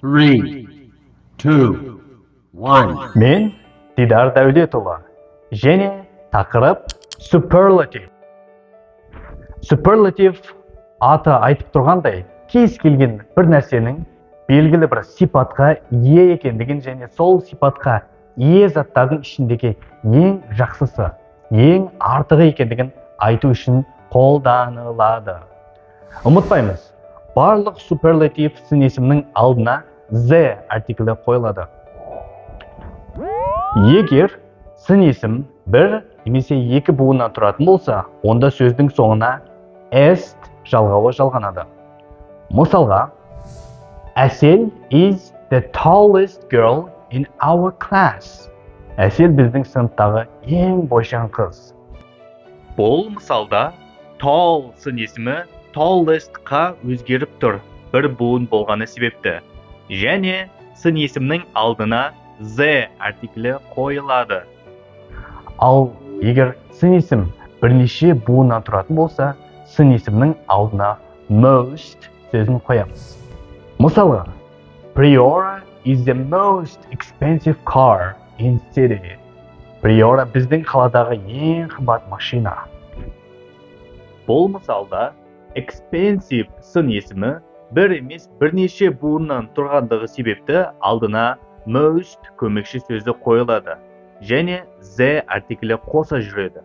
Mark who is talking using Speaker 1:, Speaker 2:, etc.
Speaker 1: Three, two, one.
Speaker 2: Мен Дидар Дәулетұлы. Және тақырып superlative. Superlative аты айтып тұрғандай, кез келген бір нәрсенің белгілі бір сипатқа ие екендігін және сол сипатқа ие заттардың ішіндегі ең жақсысы, ең артығы екендігін айту үшін қолданылады. Ұмытпаймыз, барлық superlative сын есімнің алдына the артиклі қойылады. Егер сын есім бір немесе екі буыннан тұратын болса, онда сөздің соңына est жалғауы жалғанады. Мысалға, Әсел is the tallest girl in our class. Әсел біздің сыныптағы ең бойшаң қыз. Бұл мысалда tall сын есімі tallest-қа өзгеріп тұр, бір буын болғаны себепті. Және сын есімнің алдына the артиклі қойылады. Ал егер сын есім бірнеше буыннан тұратын болса, сын есімнің алдына most сөзін қоямыз. Мысалға, Priora is the most expensive car in city. Priora біздің қаладағы ең қымбат машина. Бұл мысалда expensive сын есімі бір емес бірнеше буыннан тұрғандығы себепті алдына most көмекші сөзі қойылады және the артиклі қоса жүреді.